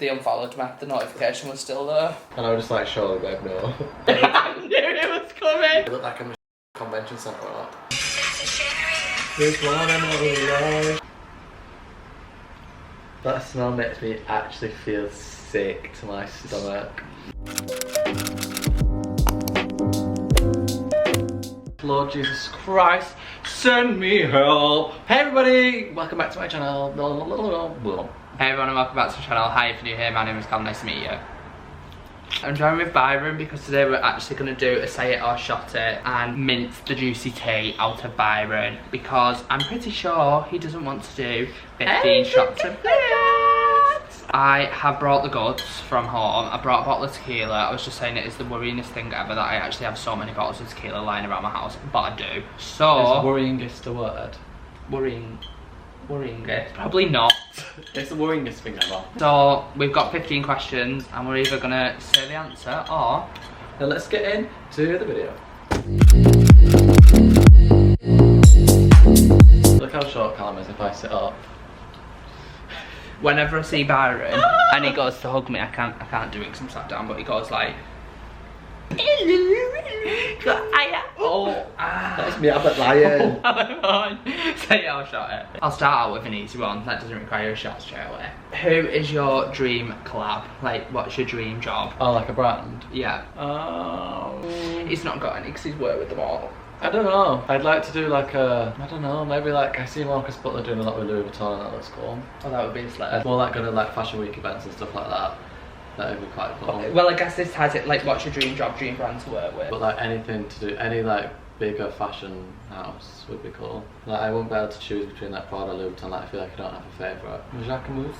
They unfollowed me, the notification was still there. And I was just like, surely babe, no. I knew it was coming! It looked like I'm a convention centre or not. This one I'm alive. That smell makes me actually feel sick to my stomach. Lord Jesus Christ, send me help. Hey everybody, welcome back to my channel. Hey everyone and welcome back to the channel. Hi, if you're new here, my name is Collab, nice to meet you. I'm joined with Byron because today we're actually going to do a say it or shot it and mince the juicy tea out of Byron because I'm pretty sure he doesn't want to do 15 shots of this. I have brought the goods from home. I brought a bottle of tequila. I was just saying it is the worryingest thing ever that I actually have so many bottles of tequila lying around my house, but I do. So... Is worryingest a word? Worryingest? Probably not. It's the worryingest thing ever. So we've got 15 questions and we're either gonna say the answer or... Now let's get into the video. Look how short Callum is if I sit up. Whenever I see Byron and he goes to hug me, I can't do it because I'm sat down, but he goes like... That's me up at Lion. Say I'll shot it. I'll start out with an easy one that doesn't require a shot straight away. Who is your dream collab? Like, what's your dream job? Oh, like a brand? Yeah. He's not got any because he's worked with them all. I don't know. I'd like to do like a, I don't know, maybe like I see Marcus Butler doing a lot with Louis Vuitton and that looks cool. Oh, that would be slick. More like going to like fashion week events and stuff like that. That would be quite cool. Well, I guess this has it like, what's your dream job, dream brand to work with? But like anything to do, any like bigger fashion house would be cool. Like I wouldn't be able to choose between like Prada, Louis Vuitton. Like I feel like I don't have a favourite. Jacquemus.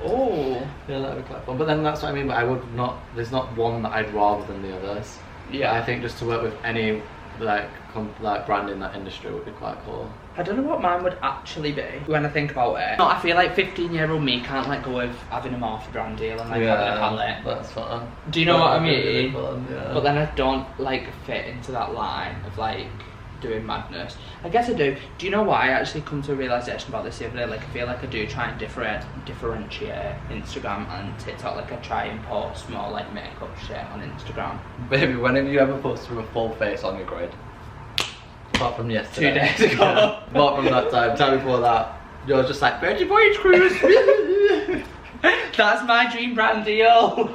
Oh. Yeah, that would be quite fun. But then that's what I mean. But I would not. There's not one that I'd rather than the others. Yeah. But I think just to work with any like brand in that industry would be quite cool. I don't know what mine would actually be when I think about it. No, I feel like 15-year-old me can't let go of having a Morphe brand deal and like having a palette. That's fun. Do you know what I mean? Really fun, yeah. But then I don't like fit into that line of like doing madness. I guess I do. Do you know what? I actually come to a realisation about this the other day. Like I feel like I do try and differentiate Instagram and TikTok. Like I try and post more like makeup shit on Instagram. Baby, when have you ever posted with a full face on your grid? Apart from yesterday. 2 days ago. Yeah. Apart from that time before that, you're just like, Virgin Voyage Cruise! That's my dream brand deal!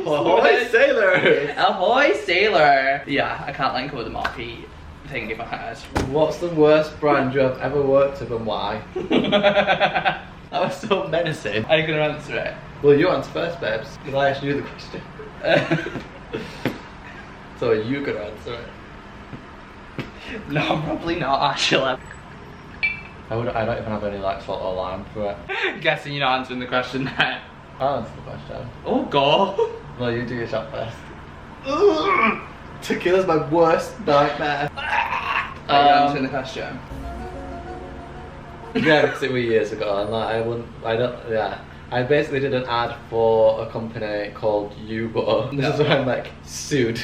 Ahoy Sailor! Ahoy Sailor! Yeah, I can't let go of the Morphe thing in my head. What's the worst brand you have ever worked with and why? That was so menacing. Are you going to answer it? Well, you answer first, babes, because I asked you the question. So you could answer it. No, probably not actually. I don't even have any like salt or lime for it. Guessing you're not answering the question there. I'll answer the question. Oh god. No, you do your shot first. Tequila's my worst nightmare. Are you answering the question? Yeah, because it was years ago and like I basically did an ad for a company called Yubo. This is where I'm like sued.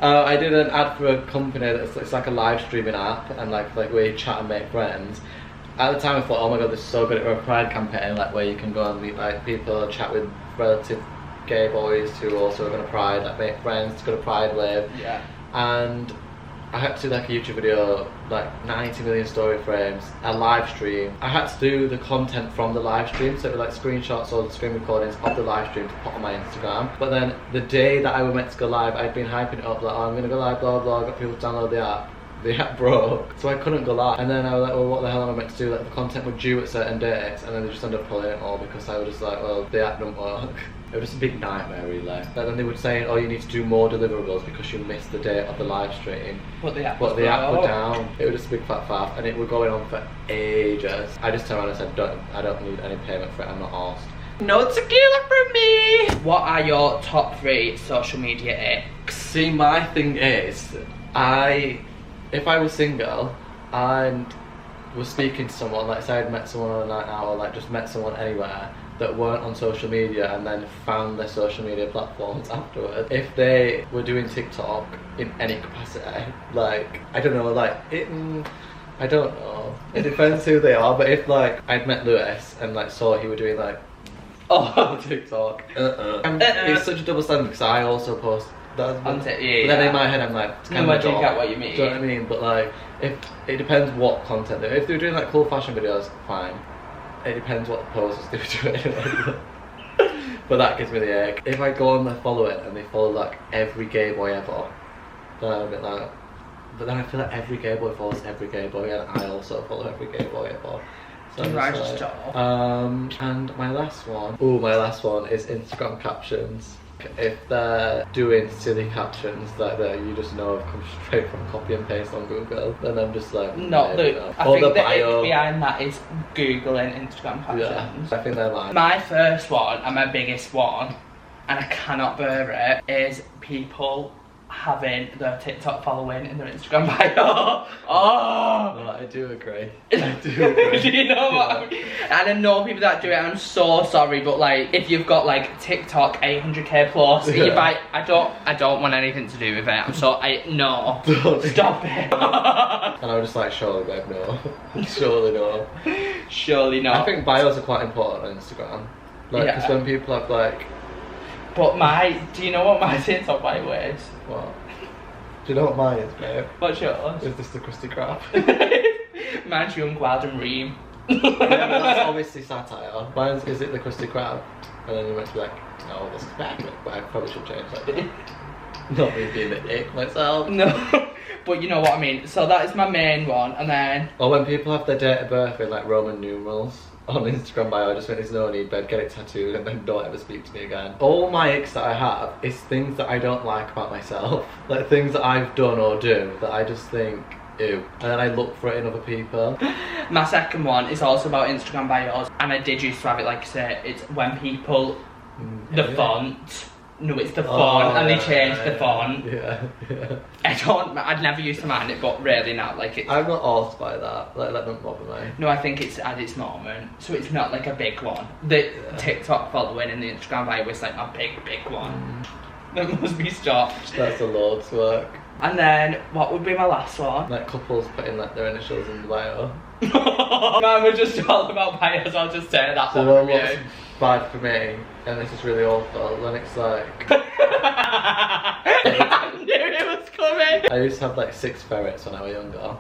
I did an ad for a company it's like a live streaming app and like where you chat and make friends. At the time I thought, oh my god, this is so good. It was a pride campaign like where you can go and meet like people and chat with relative gay boys who also are going to pride, like make friends to go to pride with. Yeah. And I had to do like a YouTube video, like 90 million story frames, a live stream. I had to do the content from the live stream, so it was like screenshots or the screen recordings of the live stream to put on my Instagram. But then the day that I was meant to go live, I'd been hyping it up like, oh, I'm gonna go live, blah blah, got people to download the app. The app broke, so I couldn't go live. And then I was like, well, what the hell am I meant to do? Like the content was due at certain dates, and then they just ended up pulling it all because I was just like, well, the app don't work. It was just a big nightmare really. But then they were saying, oh, you need to do more deliverables because you missed the date of the live stream. But the app was down. It was just a big fat faff and it was going on for ages. I just turned around and said, I don't need any payment for it, I'm not arsed. No tequila from me! What are your top 3 social media icks? See, my thing is, if I was single and was speaking to someone, like say I'd met someone on a night out or like just met someone anywhere that weren't on social media and then found their social media platforms afterwards, if they were doing TikTok in any capacity, like, I don't know, like, I don't know, it depends who they are, but if like I'd met Lewis and like saw he were doing like Oh, TikTok. It's such a double standard because I also post that. But then in my head I'm like, it's kind no, of I do get what you mean. Do you know what I mean? But like, if it depends what content. If they're doing like cool fashion videos, fine. It depends what the poses they're doing. But that gives me the ick. If I go on their following and they follow like every gay boy ever, then I'm a bit like. But then I feel like every gay boy follows every gay boy, and I also follow every gay boy ever. So and my last one is Instagram captions. If they're doing silly captions that you just know have come straight from copy and paste on Google, then I'm just like, I think the ick behind that is Googling Instagram captions. Yeah, I think they're like. My first one and my biggest one, and I cannot bear it, is people having their TikTok following in their Instagram bio. Oh! No, I do agree. I do agree. Do you know what I mean? And I know people that do it, I'm so sorry, but like, if you've got like TikTok 800k plus, you buy, I don't want anything to do with it. No. Stop it. And I was just like, surely babe, no. Surely no. Surely not. I think bios are quite important on Instagram. Like, because when people have like... But do you know what my TikTok bio is? What? Do you know what mine is, babe? What's yours? Is this the Krusty Krab? Mine's Young, Wild and Ream. Yeah, but that's obviously satire. Mine's, is it the Krusty Krab? And then you might be like, no, this is bad, but I probably should change that. Not me being the ick myself. No, but you know what I mean. So that is my main one, and then... Or when people have their date of birth in like Roman numerals on Instagram bio, I just think there's no need, but get it tattooed and then don't ever speak to me again. All my icks that I have is things that I don't like about myself. Like things that I've done or do that I just think, ew. And then I look for it in other people. My second one is also about Instagram bios, and I did used to have it, like I said, it's when people, font. No, it's the font, and they changed the font. Yeah. I'd never used to mind it, but really now, like it's... I'm not arsed by that, like that doesn't bother me. No, I think it's at its moment, so it's not like a big one. The TikTok following and the Instagram bio is like my big one. That must be stopped. That's a Lord's work. And then, what would be my last one? Like couples putting like their initials in the bio. Man, we're just all about bios, I'll just say that So one from what's bad for me, and this is really awful, when it's like... I knew it was coming! I used to have like 6 ferrets when I was younger,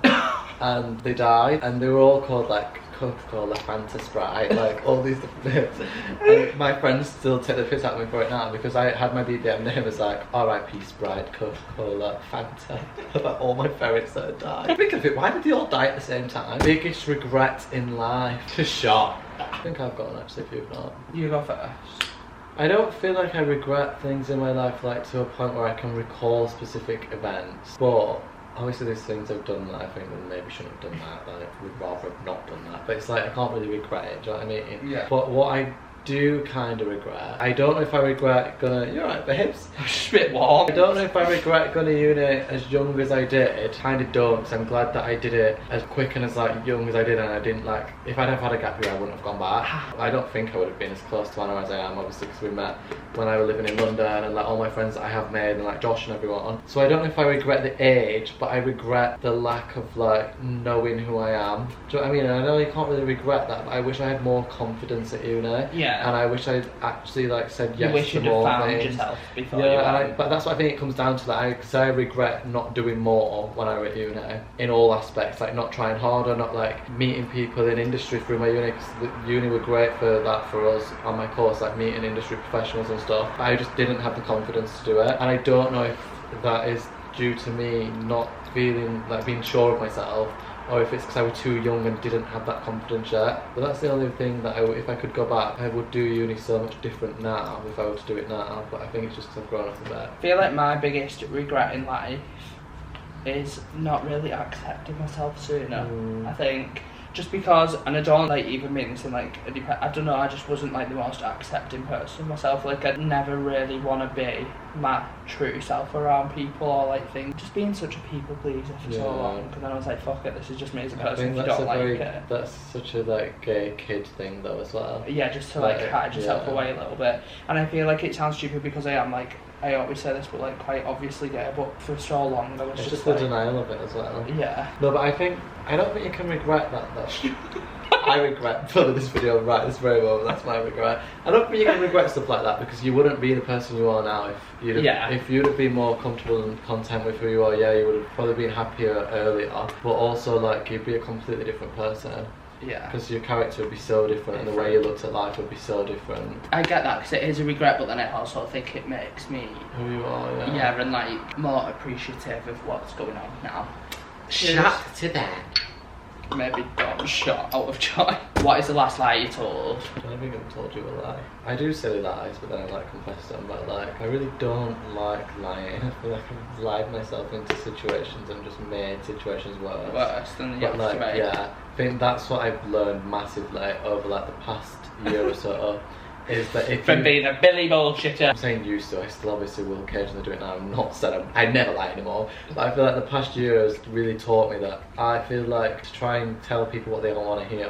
and they died, and they were all called like Coca-Cola, Fanta, Sprite, like all these different bits. And my friends still take the piss out of me for it now because I had my BBM name as like R.I.P. Sprite, Coca-Cola, Fanta. About all my ferrets that had died. Think of it, why did they all die at the same time? Biggest regret in life. Just shot. I think I've got one actually if you've not. You go first. I don't feel like I regret things in my life like to a point where I can recall specific events, but obviously there's things I've done that I think that maybe shouldn't have done that, like would rather have not done that, but it's like I can't really regret it, do you know what I mean? Yeah. But what I do kind of regret, I don't know if I regret you're right babes, It's a bit warm. I don't know if I regret going to uni as young as I did, kind of don't, because I'm glad that I did it as quick and as like young as I did, and I didn't like, if I'd have had a gap year I wouldn't have gone back. I don't think I would have been as close to Anna as I am, obviously because we met when I was living in London, and like all my friends that I have made, and like Josh and everyone. So I don't know if I regret the age, but I regret the lack of like knowing who I am. Do you know what I mean? And I know you can't really regret that, but I wish I had more confidence at uni. Yeah. And I wish I'd actually like said yes you wish to you'd more have found things. yourself before But that's what I think it comes down to, that because I regret not doing more when I was at uni in all aspects, like not trying harder, not like meeting people in industry through my uni, because the uni were great for that for us on my course, like meeting industry professionals and stuff. But I just didn't have the confidence to do it, and I don't know if that is due to me not feeling like being sure of myself, or if it's because I was too young and didn't have that confidence yet. But that's the only thing that if I could go back, I would do uni so much different now if I were to do it now. But I think it's just because I've grown up a bit. I feel like my biggest regret in life is not really accepting myself sooner. I think just because, and I don't like even mean this in like I don't know, I just wasn't like the most accepting person of myself. Like I'd never really want to be my true self around people or like things. Just being such a people pleaser for so long, and then I was like, fuck it, this is just me as a person. If you don't like it, that's such a like gay kid thing though as well. Yeah, just to like hide yourself away a little bit. And I feel like it sounds stupid because I am like, I always say this, but like quite obviously gay, but for so long I was just just the like, denial of it as well. Yeah. No, but I don't think you can regret that though. I regret filming this video right this very moment. That's my regret. I don't think you can regret stuff like that because you wouldn't be the person you are now if you'd have been more comfortable and content with who you are. Yeah, you would have probably been happier earlier, but also like you'd be a completely different person. Yeah. Because your character would be so different and the way you looked at life would be so different. I get that because it is a regret, but then I also think it makes me who you are, yeah. Yeah, and like more appreciative of what's going on now. Shut to that. Maybe don't shot out of joy. What is the last lie you told? I don't think I've told you a lie. I do silly lies, but then I like confess them. But like, I really don't like lying. I feel like I've lied myself into situations and just made situations worse. Worse than you have like, to make. Yeah, I think that's what I've learned massively over like the past year or so. Is that if from being a Billy bullshitter. I'm saying used to, I still obviously will occasionally do it now. I'm not saying I never lie anymore. But I feel like the past year has really taught me that I feel like to try and tell people what they don't want to hear,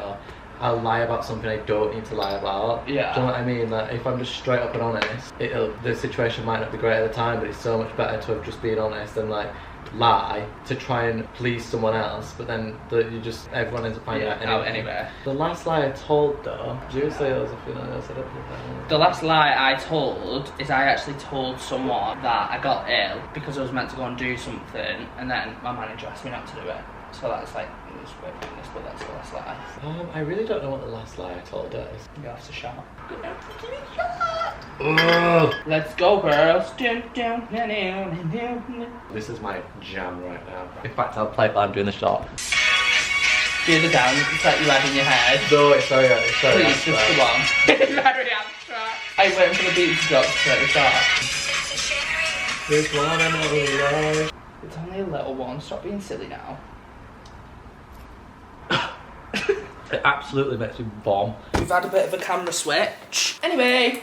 I'll lie about something I don't need to lie about. Yeah. Do you know what I mean? Like if I'm just straight up and honest, the situation might not be great at the time, but it's so much better to have just been honest than like lie to try and please someone else, but then everyone ends up finding out anyway. The last lie I told though, do you say yours? I feel like I said it. The last lie I told is I actually told someone that I got ill because I was meant to go and do something, and then my manager asked me not to do it. So that's like, it was weird doing this, but that's the last lie. I really don't know what the last lie I told is. You have to shout. Ugh. Let's go, girls. This is my jam right now. In fact, I'll play it while I'm doing the shot. Do the dance that you had in your head. No, it's very Please, just the one. Very abstract. I went for the beat to drop at the start. This one I'm alive. It's only a little one. Stop being silly now. It absolutely makes me bomb. We've had a bit of a camera switch. Anyway.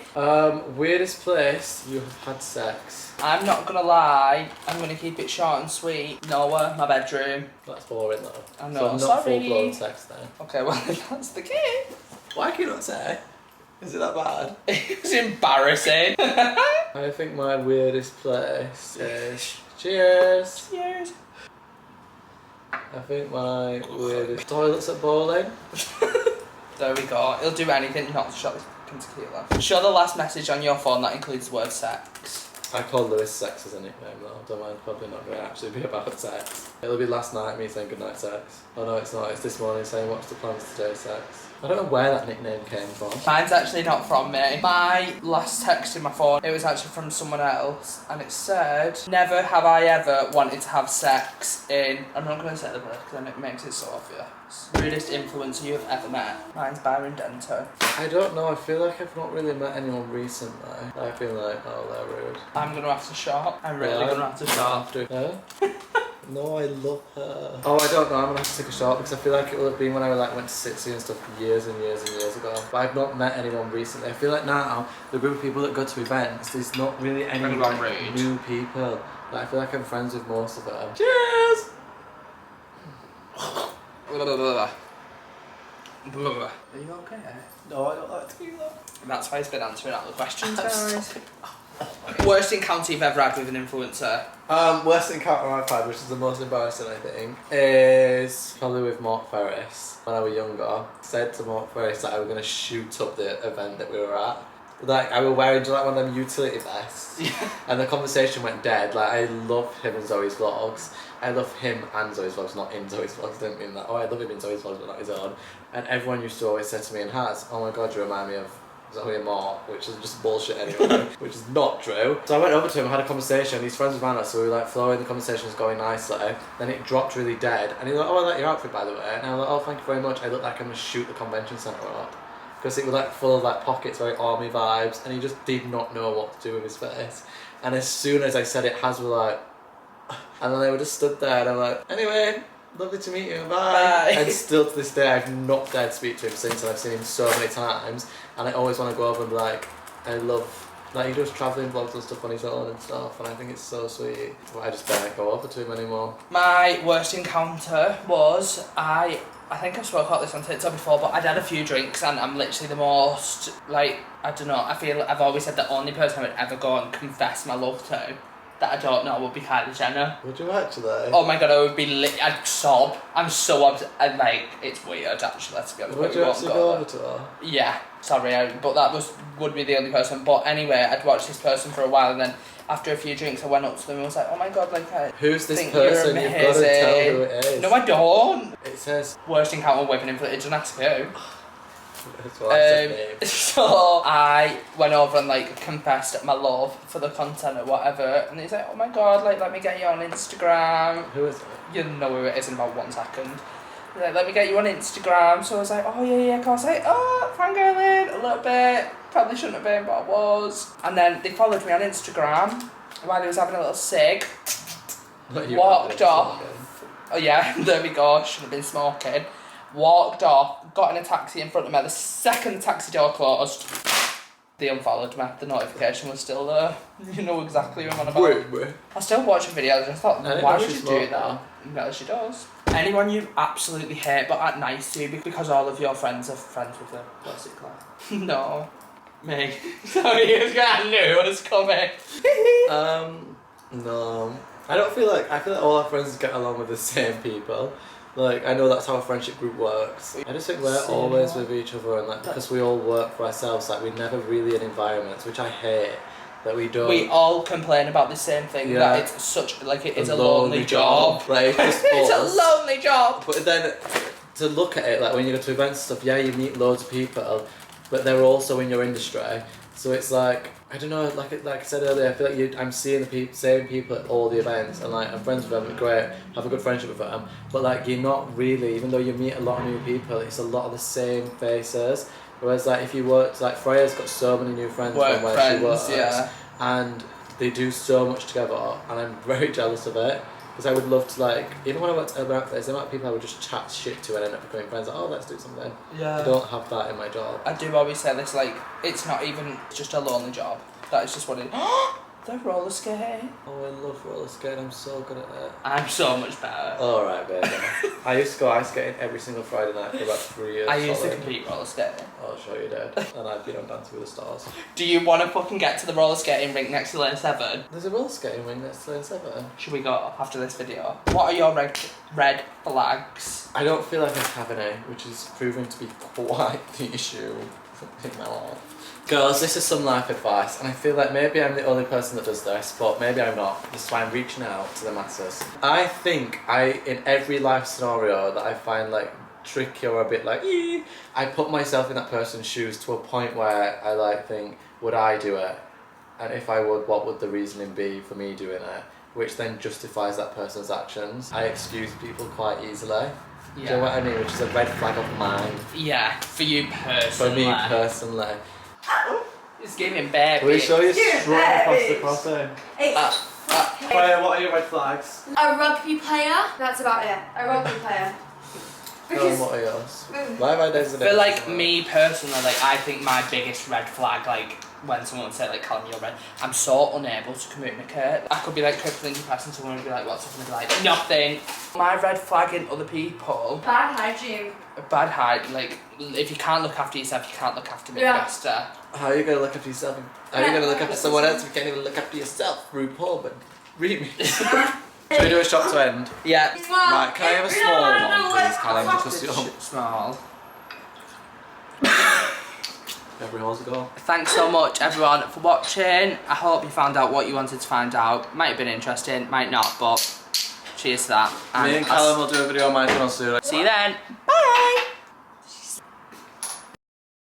Weirdest place you have had sex? I'm not gonna lie. I'm gonna keep it short and sweet. Nowhere, my bedroom. That's boring though. I know, so not sorry. full-blown sex then. Okay, well if that's the case. Why can you not say? Is it that bad? It's embarrassing. I think my weirdest place is... Cheers! Cheers. I think my weirdest... Toilets at bowling. There we go. He'll do anything not to shot this fucking tequila. Show the last message on your phone that includes the word sex. I call Lewis sex as a nickname though. Don't mind, probably not going to actually be about sex. It'll be last night me saying goodnight sex. Oh no, it's not. It's this morning saying what's the plans today sex. I don't know where that nickname came from. Mine's actually not from me. My last text in my phone, it was actually from someone else, and it said, never have I ever wanted to have sex in... I'm not going to say the word because then it makes it so obvious. Rudest influencer you have ever met. Mine's Byron Dento. I don't know, I feel like I've not really met anyone recently. I feel like, oh, they're rude. I'm going to have to shop. I'm really going to have to shop. No, I love her. Oh, I don't know, I'm going to have to take a shot because I feel like it would have been when I went to Sitsi and stuff years and years and years ago. But I've not met anyone recently. I feel like now, the group of people that go to events, there's not really any new people. Like, I feel like I'm friends with most of them. Cheers! Are you okay? No, I don't like tequila. That's why he's been answering all the questions, guys. Worst encounter you've ever had with an influencer? Worst encounter I've had, which is the most embarrassing I think, is probably with Mark Ferris. When I was younger, said to Mark Ferris that I was going to shoot up the event that we were at. Like, I was wearing like one of them utility vests, and the conversation went dead. Like, I love him and Zoe's vlogs. I love him and Zoe's vlogs, not in Zoe's vlogs, didn't mean that. Oh, I love him in Zoe's vlogs, but not his own. And everyone used to always say to me and has, oh my god, you remind me of Zoe and Mark, which is just bullshit anyway, which is not true. So I went over to him, had a conversation, he's friends with Anna, so we were like flowing, the conversation was going nicely. Then it dropped really dead, and he was like, oh, I like your outfit by the way. And I was like, oh, thank you very much. I look like I'm going to shoot the convention centre up. Because it was like full of like pockets, very army vibes, and he just did not know what to do with his face. And as soon as I said it, Has were like, and then they were just stood there, and I'm like, anyway, lovely to meet you, bye. And still to this day, I've not dared to speak to him since, and I've seen him so many times, and I always want to go over and be like, I love, like he does travelling vlogs and stuff on his own and stuff, and I think it's so sweet. But I just don't go over to him anymore. My worst encounter was, I think I've spoken about this on TikTok before, but I'd had a few drinks and I'm literally the most, like, I don't know, I feel I've always said the only person I would ever go and confess my love to. that I don't know would be Kylie Jenner. Would you actually? Oh my god, I would be I'd sob. I'm so upset. And like, it's weird actually, let's be honest. Would you actually go over to her? Yeah, sorry, but that would be the only person. But anyway, I'd watched this person for a while, and then after a few drinks I went up to them and was like, oh my god, like who's this think person? You've got to tell who it is. No, I don't. It says Worst encounter with an influencer, and ask who. That's what I said, So I went over and like confessed my love for the content or whatever, and he's like, oh my god, like let me get you on Instagram. Who is it? You'll know who it is in about 1 second. He's like, let me get you on Instagram. So I was like, oh yeah, of course. Like, oh, fangirling a little bit. Probably shouldn't have been, but I was. And then they followed me on Instagram while he was having a little cig. Walked off. Oh yeah, there we go. Shouldn't have been smoking. Walked off, got in a taxi in front of me. The second taxi door closed, they unfollowed me. The notification was still there. You know exactly what I'm on about. Wait. I still watch the videos and I thought, why would you do that? No, she does. Anyone you absolutely hate but act nice to because all of your friends are friends with them, basically. No. Me. Sorry, I knew it was coming. No. I feel like all our friends get along with the same people. Like, I know that's how a friendship group works. I just think we're always with each other, and like, because we all work for ourselves, like, we're never really in environments, which I hate, that we don't... We all complain about the same thing, that it's such, like, it is a lonely job. Like, it's a lonely job! But then, to look at it, like, when you go to events and stuff, yeah, you meet loads of people, but they're also in your industry, so it's like... I don't know, like I said earlier, I feel like I'm seeing the same people at all the events, and like I'm friends with them, great, have a good friendship with them, but like you're not really, even though you meet a lot of new people, it's a lot of the same faces. Whereas like if you work, like Freya's got so many new friends from where she works, and they do so much together, and I'm very jealous of it. Because I would love to, like, even when I worked at Urban Outfitters, the amount of people I would just chat shit to and end up becoming friends, like, oh, let's do something. Yeah. I don't have that in my job. I do always say this, like, it's not even just a lonely job. That is just what it is. They're roller skating. Oh, I love roller skating, I'm so good at it. I'm so much better. Alright, baby. I used to go ice skating every single Friday night for about 3 years. I used to compete roller skating. Oh, sure you did. And I've been on Dancing with the Stars. Do you want to fucking get to the roller skating rink next to Lane 7? There's a roller skating rink next to Lane 7. Should we go after this video? What are your red flags? I don't feel like I have any, which is proving to be quite the issue in my life. Girls, this is some life advice, and I feel like maybe I'm the only person that does this, but maybe I'm not. This is why I'm reaching out to the masses. I think in every life scenario that I find like tricky or a bit like, I put myself in that person's shoes to a point where I like think, would I do it? And if I would, what would the reasoning be for me doing it? Which then justifies that person's actions. I excuse people quite easily. Yeah. Do you know what I mean? Which is a red flag of mine. Yeah, for you personally. For me personally. It's giving bad. Will you show you strong across the crossing? Freya, what are your red flags? A rugby player. That's about it. A rugby player. What are yours? Why have I designated? For like me personally, like I think my biggest red flag, like when someone would say like, Callum, you're red, I'm so unable to communicate. I could be like crippling depressed and someone would be like, what's up? And I'd be like, nothing. My red flag in other people. Bad hygiene. Bad hygiene, like if you can't look after yourself, you can't look after me, Bester. How are you going to look after yourself? How are you going to look after someone else if you can't even look after yourself? RuPaul, but read me. Should we do a shot to end? Yeah. Right, can I have a small one, please, Callum? Because you're small. Everyone's a go. Thanks so much, everyone, for watching. I hope you found out what you wanted to find out. Might have been interesting, might not, but cheers to that. Me and Callum will do a video on my channel soon. See you then. Bye.